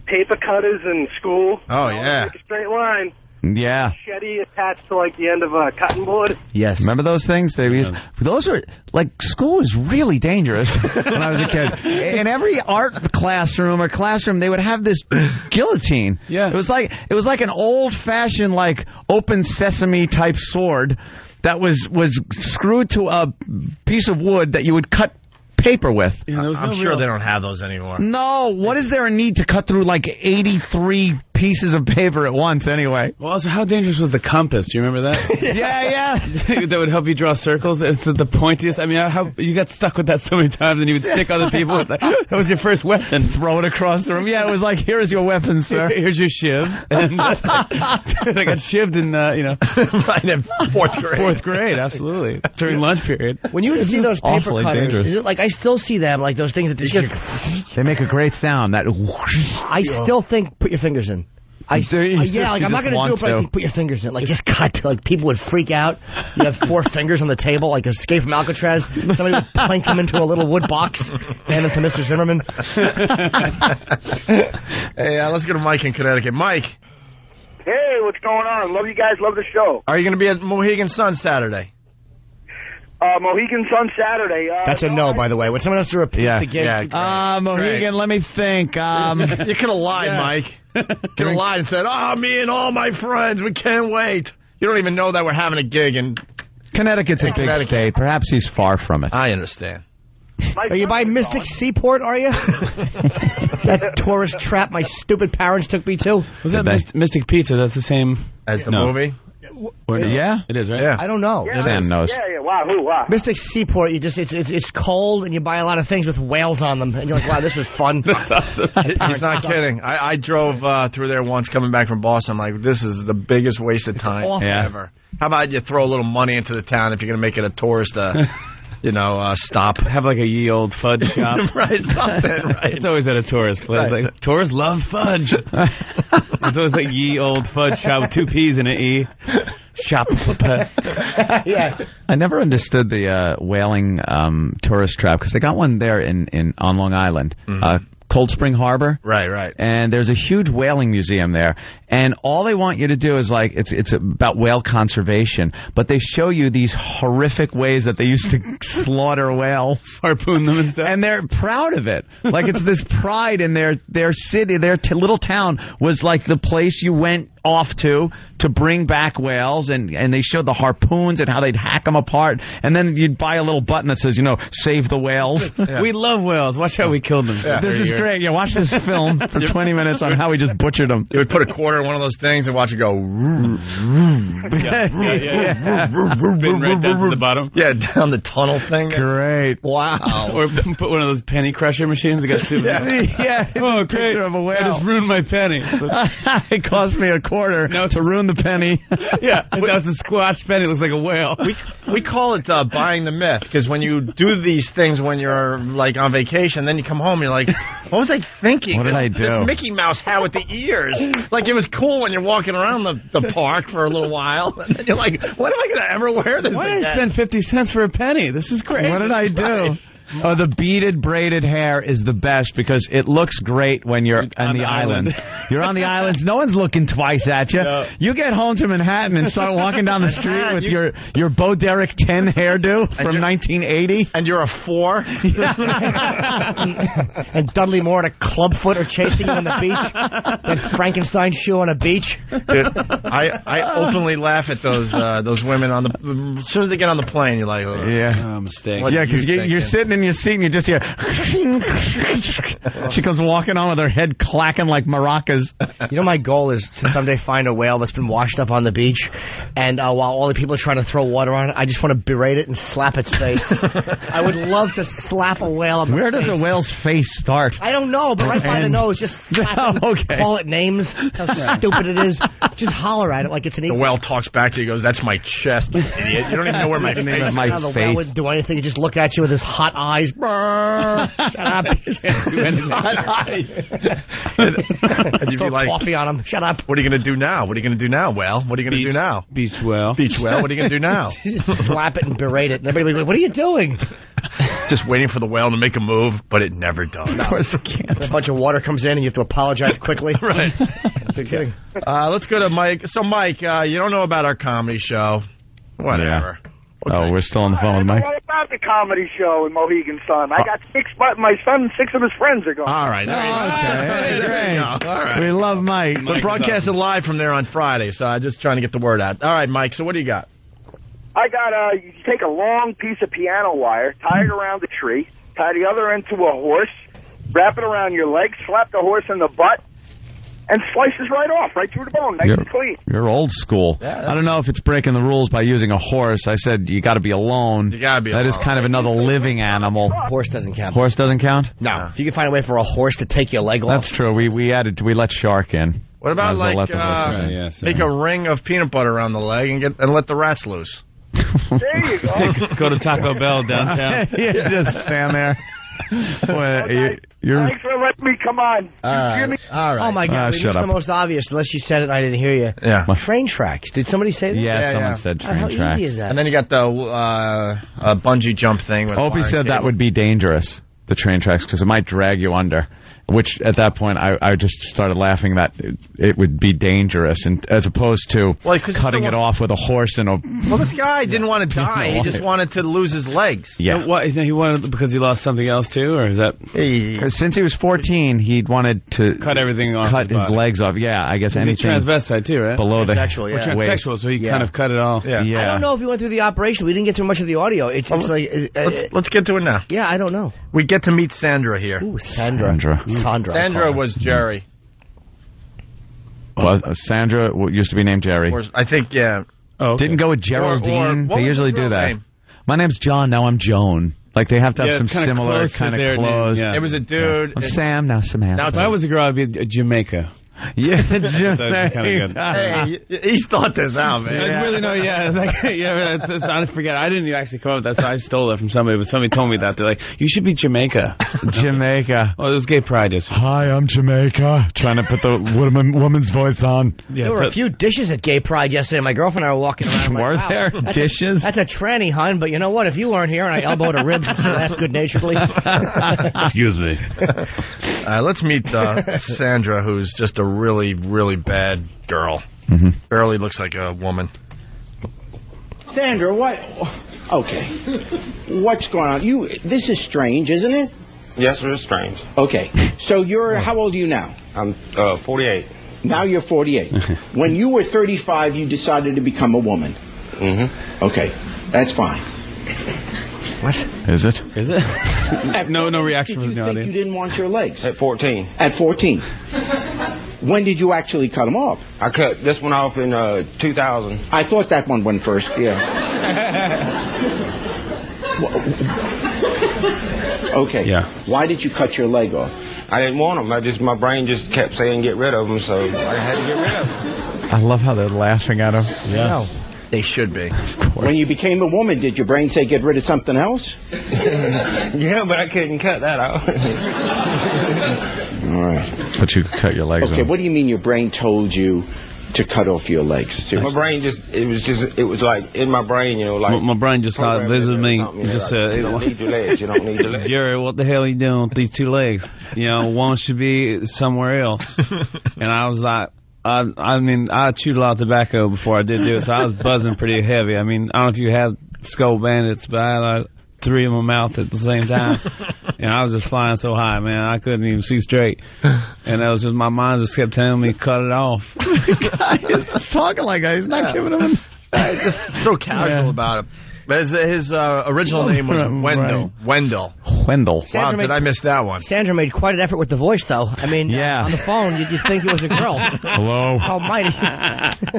paper cutters in school? Oh, yeah. Make a straight line. Yeah. Machete attached to, like, the end of a cutting board. Yes. Remember those things? Those were, like, school was really dangerous when I was a kid. In every art classroom or classroom, they would have this guillotine. Yeah. It was like an old-fashioned, like, open sesame type sword that was screwed to a piece of wood that you would cut paper with. I'm sure they don't have those anymore. No, what is there a need to cut through like 83 pieces of paper at once anyway? Well, also, how dangerous was the compass? Do you remember that? Yeah. That would help you draw circles. It's the pointiest. I mean, how you got stuck with that so many times, and you would stick other people with that. That was your first weapon. Throw it across the room. Yeah, it was like, here's your weapon, sir. Here's your shiv. And I got shivved in, Right in fourth grade. Fourth grade, absolutely. During lunch period. When you see those paper awfully cutters, dangerous. is it like I still see them, like those things that just get... They make a great sound. That whoosh. I still think put your fingers in. Yeah, like I'm not going to do it, but I think put your fingers in. Like just cut. Like people would freak out. You have 4 fingers on the table, like Escape from Alcatraz. Somebody would plank them into a little wood box, hand them to Mr. Zimmerman. Hey, let's go to Mike in Connecticut. Mike. Hey, what's going on? Love you guys. Love the show. Are you going to be at Mohegan Sun Saturday? Mohegan Sun Saturday. That's a no, by the way. Would someone else to repeat the gig? Yeah. Mohegan, let me think. You could have lied, Mike. You could have lied and said, me and all my friends, we can't wait. You don't even know that we're having a gig in Connecticut's a big state. Perhaps he's far from it. I understand. Are you by Mystic Seaport, are you? That tourist trap my stupid parents took me to? Was that Mystic Pizza? That's the same as the movie? Yeah, it is, right? Yeah. I don't know. Sam knows. Yeah. Wow. Mystic Seaport, it's cold and you buy a lot of things with whales on them, and you're like, wow, this was fun. That's awesome. He's not kidding. I drove through there once coming back from Boston. I'm like, this is the biggest waste of time ever. How about you throw a little money into the town if you're going to make it a tourist stop. Have like a ye old fudge shop. Right, something, right. It's always at a tourist place. Right. Like, tourists love fudge. It's always like ye old fudge shop with 2 P's in it, E. Shop. Yeah. I never understood the whaling tourist trap, because they got one there on Long Island. Cold Spring Harbor. Right. And there's a huge whaling museum there. And all they want you to do is, like, it's about whale conservation, but they show you these horrific ways that they used to slaughter whales. Harpoon them and stuff. And they're proud of it. Like, it's this pride in their city, their little town was like the place you went off to bring back whales, and they showed the harpoons and how they'd hack them apart, and then you'd buy a little button that says, save the whales. Yeah. We love whales. Watch how we killed them. Yeah. This is great. Yeah, watch this film for 20 minutes on how we just butchered them. You would put a quarter in one of those things and watch it go. Yeah. Spin right down to the bottom. Yeah, down the tunnel thing. Great. Wow. Or put one of those penny crusher machines that got super. Yeah. Oh, great. Of a whale. I just ruined my penny. It cost me a quarter to ruin the penny. Yeah, and now it's a squash penny. It looks like a whale. We call it buying the myth, because when you do these things when you're like on vacation, then you come home, you're like, what was I thinking? What did I do? This Mickey Mouse hat with the ears. Like, it was cool when you're walking around the park for a little while, and then you're like, when am I going to ever wear this? Why did I spend 50 cents for a penny? This is great. What did I do? Oh, the beaded braided hair is the best because it looks great when you're on the islands. You're on the islands. No one's looking twice at you. No. You get home to Manhattan and start walking down the street with your Bo Derek 10 hairdo from 1980. And you're a 4. And Dudley Moore and a clubfoot are chasing you on the beach. That Frankenstein shoe on a beach. Dude, I openly laugh at those women on the as soon as they get on the plane. You're like, oh, yeah, mistake. Yeah, because you're sitting in your seat and you just hear. She comes walking on with her head clacking like maracas. You know, my goal is to someday find a whale that's been washed up on the beach, and while all the people are trying to throw water on it, I just want to berate it and slap its face. I would love to slap a whale on the face. Where does a whale's face start? I don't know, but right by the nose, just slap it. Okay. Call it names. How stupid it is. Just holler at it like it's an eagle. The whale talks back to you, goes, "That's my chest, you idiot. You don't even know where my face is." The whale wouldn't do anything. He just look at you with his hot eyes. Shut up. Hot eyes. And you'd be like, coffee on him. Shut up. What are you going to do now? What are you going to do now, whale? What are you going to do now? Beach whale. Beach whale. What are you going to do now? Just slap it and berate it. And everybody will be like, what are you doing? Just waiting for the whale to make a move, but it never does. Of course it can't. A bunch of water comes in and you have to apologize quickly. Right. You're kidding. Let's go to Mike. So, Mike, you don't know about our comedy show. Whatever. Yeah. Oh, we're still on the phone with Mike. What about the comedy show in Mohegan Sun? I got 6, but my son and 6 of his friends are going. All right. Okay. Great. All right. We love Mike. We're broadcasting live from there on Friday, so I'm just trying to get the word out. All right, Mike, so what do you got? I got you take a long piece of piano wire, tie it around the tree, tie the other end to a horse, wrap it around your leg, slap the horse in the butt, and slices right off, right through the bone, nice and clean. You're old school. Yeah, I don't know if it's breaking the rules by using a horse. I said you got to be alone. You got to be alone. That is kind of another living animal. Horse doesn't count. Horse doesn't count? No. If you can find a way for a horse to take your leg off. That's true. We let Shark in. What about make a ring of peanut butter around the leg and let the rats loose? There you go. Go to Taco Bell downtown. Yeah, just stand there. Boy, Thanks for letting me come on. All right. Oh, my God. Shut up. The most obvious, unless you said it and I didn't hear you. Yeah. Train tracks. Did somebody say that? Yeah, someone said train How tracks. easy is that? And then you got the bungee jump thing. With Opie said that would be dangerous, the train tracks, because it might drag you under. Which, at that point, I just started laughing that it would be dangerous, and as opposed to cutting it off with a horse and a... Well, this guy didn't want to die. He just wanted to lose his legs. Yeah. What, he wanted because he lost something else, too? Or is that... Since he was 14, he wanted to... Cut everything off. Cut his legs off. Yeah, I guess anything... He's transvestite, too, right? Below the... Transsexual, yeah. Transsexual, so he kind of cut it off. Yeah. I don't know if he went through the operation. We didn't get through much of the audio. It's like... Let's get to it now. Yeah, I don't know. We get to meet Sandra here. Ooh, Sandra. Sandra was Jerry. Sandra used to be named Jerry. I think, yeah. Oh, okay. Didn't go with Geraldine. They usually do that. Name? My name's John, now I'm Joan. Like, they have to have some similar kind of clothes. Yeah. It was a dude. I'm Sam, now Samantha. Now, if I was a girl, I'd be Jamaica. Yeah, Jamaica. Hey, he thought this out, man. I really know, I forget. I didn't actually come up with that, so I stole it from somebody, but somebody told me that. They're like, you should be Jamaica. Jamaica. Oh, it was gay pride yesterday. Hi, I'm Jamaica. Trying to put the woman's voice on. Yeah, there were a few dishes at gay pride yesterday. My girlfriend and I were walking around. Were there dishes? That's a tranny, hon, but you know what? If you weren't here and I elbowed her ribs, she laughed good-naturedly. Excuse me. Let's meet Sandra, who's just a really, really bad girl. Mm-hmm. Barely looks like a woman. Sandra, what? Okay. What's going on? This is strange, isn't it? Yes, it is strange. Okay. So how old are you now? I'm 48. Now you're 48. When you were 35, you decided to become a woman. Mm-hmm. Okay. That's fine. What? Is it? Is it? No reaction from the audience. You didn't want your legs? At 14. At 14. When did you actually cut them off? I cut this one off in 2000. I thought that one went first, yeah. Okay. Yeah. Why did you cut your leg off? I didn't want them. My brain just kept saying get rid of them, so I had to get rid of them. I love how they're laughing at him. Yeah. They should be. When you became a woman, did your brain say get rid of something else? Yeah, but I couldn't cut that off. All right. But you cut your legs off. Okay, what do you mean your brain told you to cut off your legs? Seriously. My brain it was like in my brain, you know, like my brain just thought visited me and just said, you don't need your legs, you don't need your legs. Jerry, what the hell are you doing with these 2 legs? You know, one should be somewhere else. And I was like, I mean, I chewed a lot of tobacco before I did do it, so I was buzzing pretty heavy. I mean, I don't know if you had skull bandits, but I had 3 in my mouth at the same time. And I was just flying so high, man, I couldn't even see straight. And that was just, my mind just kept telling me, cut it off. He's just talking like that. He's not giving him... Just so casual about it. But his original name was Wendell. Wendell. Wow, did I miss that one? Sandra made quite an effort with the voice, though. I mean, on the phone, you'd think it was a girl. Hello. Almighty.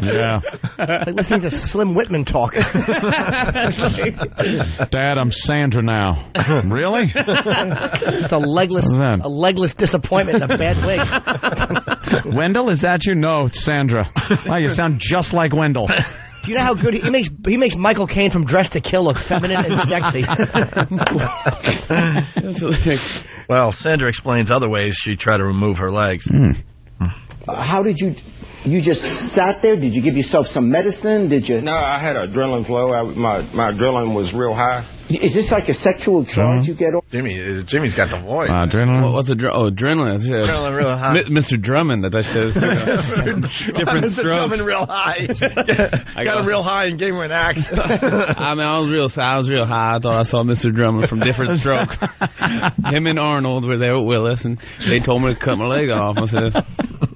Yeah. Like listening to Slim Whitman talk. Dad, I'm Sandra now. Really? Just a legless disappointment in a bad wig. Wendell, is that you? No, it's Sandra. Wow, you sound just like Wendell. Do you know how good he makes Michael Caine from Dressed to Kill look feminine and sexy? Well, Sandra explains other ways she tried to remove her legs. How did you just sat there? Did you give yourself some medicine? Did you? No, I had adrenaline flow. My adrenaline was real high. Is this like a sexual charge you get off? Jimmy's got the voice. Adrenaline? What's adrenaline? Yeah. Adrenaline real high. Mr. Drummond, that says. Different strokes. Drummond real high. I got him real high and gave him an axe. I mean, I was real high. I thought I saw Mr. Drummond from Different Strokes. Him and Arnold were there with Willis, and they told me to cut my leg off. I said,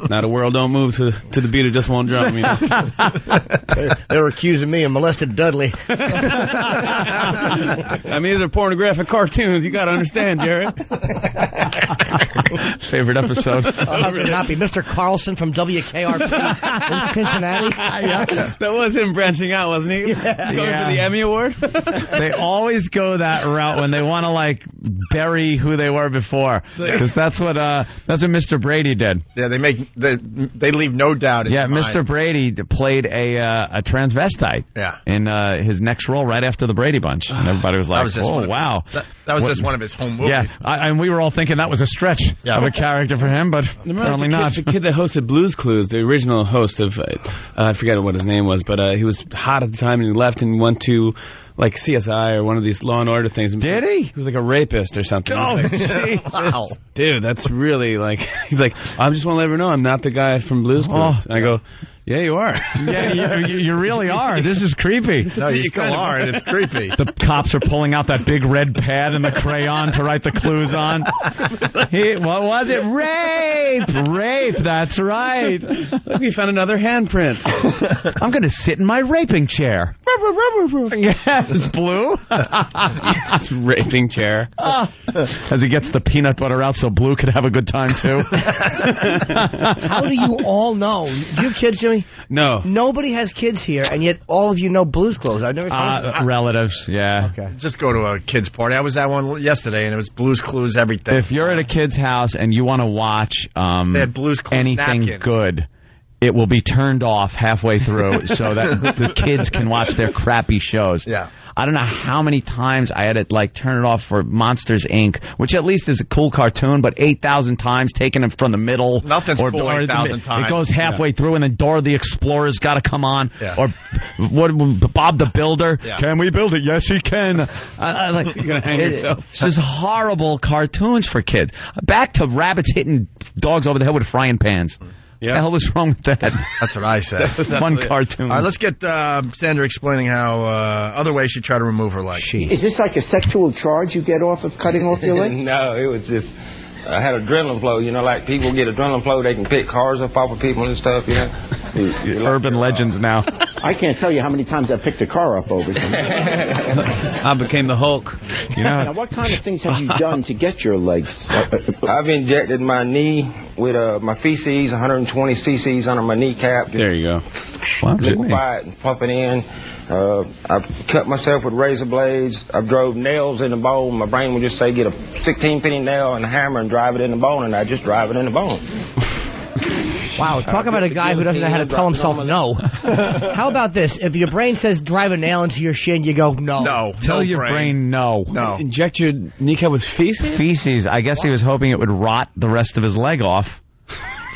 now the world don't move to the beat of just one drum. You know? They were accusing me of molested Dudley. I mean, these are pornographic cartoons. You got to understand, Jared. Favorite episode? How could it not be Mr. Carlson from WKRP in Cincinnati? That was him branching out, wasn't he? Yeah. Going for the Emmy Award? They always go that route when they want to like bury who they were before, because that's what Mr. Brady did. Yeah, they leave no doubt. In Mr. mind. Brady played a transvestite. Yeah. In his next role, right after the Brady Bunch, and everybody was like, "Oh, wow!" That was just one of his home movies. Yeah, and we were all thinking that was a stretch of a character for him, but apparently not. The kid that hosted Blue's Clues, the original host of, I forget what his name was, but he was hot at the time, and he left and went to like CSI or one of these Law and Order things. Did he? He was like a rapist or something. Oh, wow. Dude, that's really like, he's like, I just want to let everyone know I'm not the guy from Blue's Clues. And I go, yeah, you are. Yeah, you really are. This is creepy. No, you still are, and it's creepy. The cops are pulling out that big red pad and the crayon to write the clues on. What was it? Rape. That's right. Look, we found another handprint. I'm going to sit in my raping chair. Yes, it's Blue. Yes, raping chair. As he gets the peanut butter out so Blue could have a good time, too. How do you all know? Do you have kids, Jimmy? No. Nobody has kids here, and yet all of you know Blue's Clues. I've never relatives, yeah. Okay. Just go to a kid's party. I was at one yesterday, and it was Blue's Clues everything. If you're at a kid's house and you want to watch they had Blue's Clues anything napkins. good, it will be turned off halfway through so that the kids can watch their crappy shows. Yeah. I don't know how many times I had to like turn it off for Monsters, Inc., which at least is a cool cartoon, but 8,000 times taking it from the middle. Nothing's cool 8,000 times. It goes halfway through and then Dora the Explorer's got to come on. Yeah. Or Bob the Builder. Yeah. Can we build it? Yes, we can. You're going to hang yourself. It's just horrible cartoons for kids. Back to rabbits hitting dogs over the head with frying pans. Yeah. What the hell was wrong with that? That's what I said. One cartoon. All right, let's get Sandra explaining how other ways she tried to remove her leg. Is this like a sexual charge you get off of cutting off your legs? No, it was just, I had adrenaline flow. You know, like people get adrenaline flow, they can pick cars up off of people and stuff, you know. Urban legends now. I can't tell you how many times I picked a car up over something. I became the Hulk. You know. Now, what kind of things have you done to get your legs? I've injected my knee with my feces, 120 cc's under my kneecap. There you go. Wow, liquefy it and pump it in. I've cut myself with razor blades. I've drove nails in the bone. My brain would just say, get a 16-penny nail and a hammer and drive it in the bone, and I just drive it in the bone. Wow, talk about a guy who doesn't know how to tell himself no. How about this? If your brain says drive a nail into your shin, you go no. No. Tell your brain no. No. Inject your kneecap with feces? Feces. I guess he was hoping it would rot the rest of his leg off.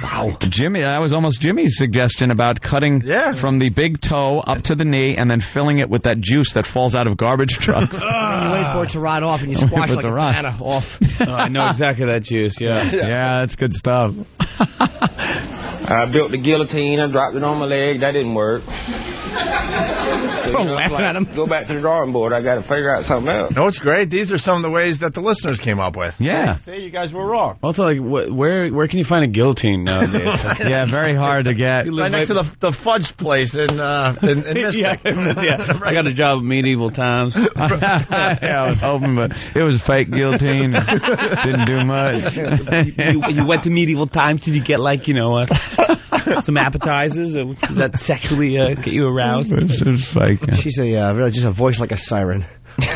Wow. Jimmy, that was almost Jimmy's suggestion about cutting from the big toe up to the knee and then filling it with that juice that falls out of garbage trucks. You wait for it to rot off and you squash like a banana off. I know exactly that juice, Yeah, that's good stuff. I built the guillotine. I dropped it on my leg. That didn't work. Go back to the drawing board. I got to figure out something else. No, it's great. These are some of the ways that the listeners came up with. Yeah. See, you guys were wrong. Also, like, where can you find a guillotine nowadays? Yeah, very hard to get. Right next to the fudge place in Mystic. I got a job at Medieval Times. I was hoping, but it was fake guillotine. Didn't do much. You went to Medieval Times. Did you get, like, some appetizers that sexually get you aroused? It's fake. She's really just a voice like a siren. You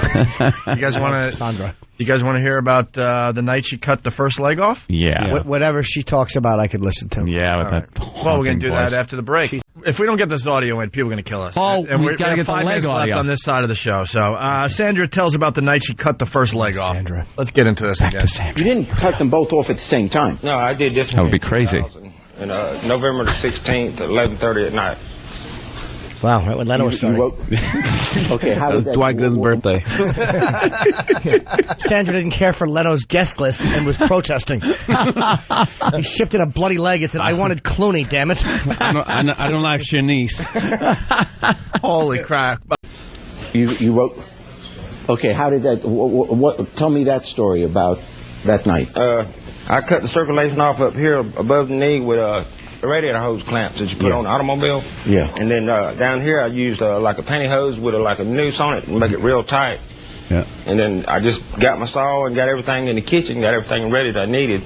guys want to, Sandra? You guys want to hear about the night she cut the first leg off? Yeah. Whatever she talks about, I could listen to. Yeah, with that. Well, we're going to do that after the break. If we don't get this audio in, people are going to kill us. Oh, and we've got to get the leg audio left on this side of the show. So Sandra tells about the night she cut the first leg off. Sandra. Let's get into this again. You didn't cut them both off at the same time. No, I did this. That would be crazy. And November the 16th at 11:30 at night. Wow, right when Leno was starting. Okay, how was that? Dwight Gooden's birthday. Sandra didn't care for Leno's guest list and was protesting. He shipped in a bloody leg and said, "I wanted Clooney, damn it." I don't like Shanice. Holy crap. You wrote... Okay, how did that... What? Tell me that story about that night. I cut the circulation off up here above the knee with radiator hose clamps that you put on the automobile. Yeah. And then down here I used like a pantyhose with like a noose on it and make it real tight. Yeah. And then I just got my saw and got everything in the kitchen, got everything ready that I needed,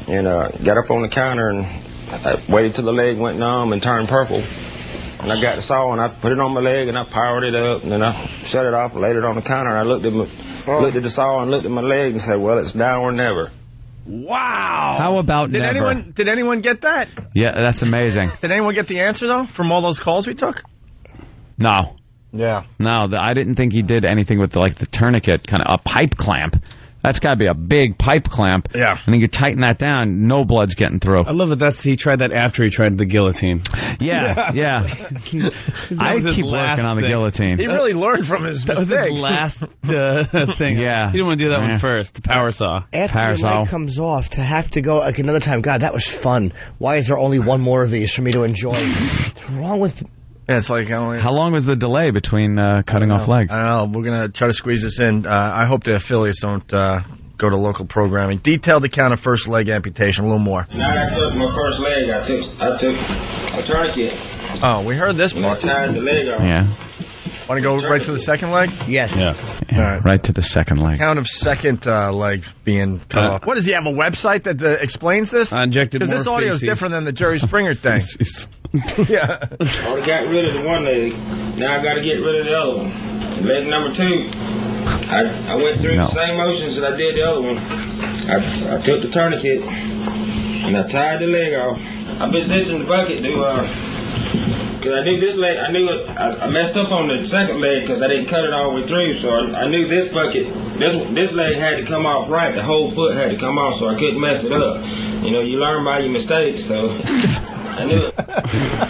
and got up on the counter and I waited till the leg went numb and turned purple. And I got the saw and I put it on my leg and I powered it up and then I shut it off and laid it on the counter and I looked at the saw and looked at my leg and said, well, it's now or never. Wow. How about never? Did anyone get that? Yeah, that's amazing. Did anyone get the answer, though, from all those calls we took? No. Yeah. No, I didn't think he did anything with the tourniquet, kind of a pipe clamp. That's got to be a big pipe clamp. Yeah. And then you tighten that down, no blood's getting through. I love it. He tried that after he tried the guillotine. Yeah. I keep working on the guillotine. He really learned from his mistake. That was his last thing. Yeah. You didn't want to do that one first, the power saw. After your leg comes off, to have to go like another time, God, that was fun. Why is there only one more of these for me to enjoy? What's wrong with... Yeah, it's like how long was the delay between cutting off legs? I don't know. We're going to try to squeeze this in. I hope the affiliates don't go to local programming. Detailed account of first leg amputation, a little more. Now I took my first leg. I took a tourniquet. Oh, we heard this part. I tied the leg off. Yeah. Want to go right to the second leg? Yes. Yeah. All right. Right to the second leg. Account of second leg being cut off. What does he have, a website that explains this? I injected more because this audio is different than the Jerry Springer thing. Yeah. I already got rid of the one leg. Now I got to get rid of the other one. Leg number 2. I went through the same motions that I did the other one. I took the tourniquet and I tied the leg off. I positioned the bucket to because I knew this leg. I messed up on the second leg because I didn't cut it all the way through. So I knew this bucket, this leg had to come off right. The whole foot had to come off, so I couldn't mess it up. You learn by your mistakes. So I knew it.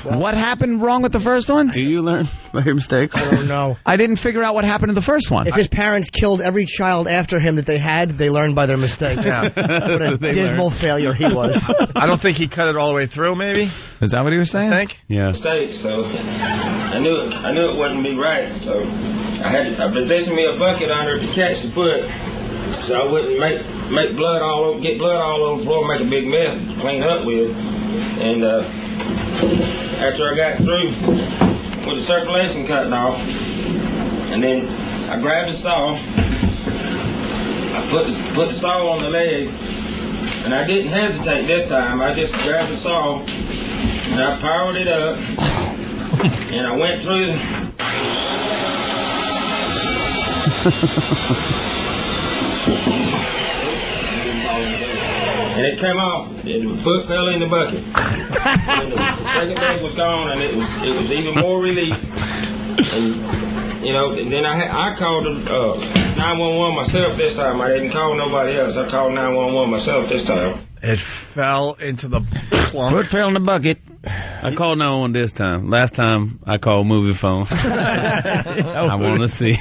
What happened wrong with the first one? Do you learn by your mistakes? I don't know. I didn't figure out what happened to the first one. If his parents killed every child after him that they had, they learned by their mistakes. Yeah. What a dismal failure he was. I don't think he cut it all the way through, maybe. Is that what he was saying? I think. Yeah. Mistakes, so I knew it wouldn't be right. So I positioned me a bucket under it to catch the foot, so I wouldn't make blood all over, get blood all over the floor, make a big mess to clean up with. And after I got through with the circulation cutting off, and then I grabbed the saw, I put the saw on the leg, and I didn't hesitate this time. I just grabbed the saw and I powered it up, and I went through and it came off, and the foot fell in the bucket. And the second leg was gone, and it was even more relief. And then I called 911 myself this time. I didn't call nobody else. I called 911 myself this time. It fell into the plunk. It fell in the bucket. I called 911 this time. Last time I called movie phone. I want to see.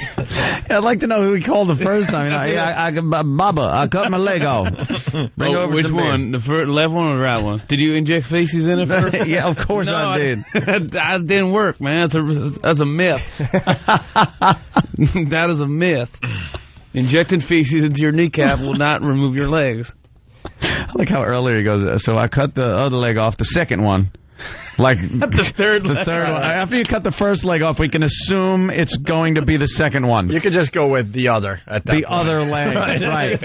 I'd like to know who he called the first time. Baba, I cut my leg off. Bring over which some one? The left one or the right one? Did you inject feces in it first? Yeah, of course no, I did. That didn't work, man. That's a myth. That is a myth. Injecting feces into your kneecap will not remove your legs. I like how earlier he goes, so I cut the other leg off, the second one. Like the third one. After you cut the first leg off, we can assume it's going to be the second one. You could just go with the other at that point. Other leg, right.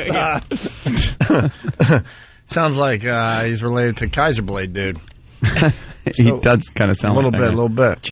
Sounds like he's related to Kaiser Blade, dude. He does kind of sound a little bit.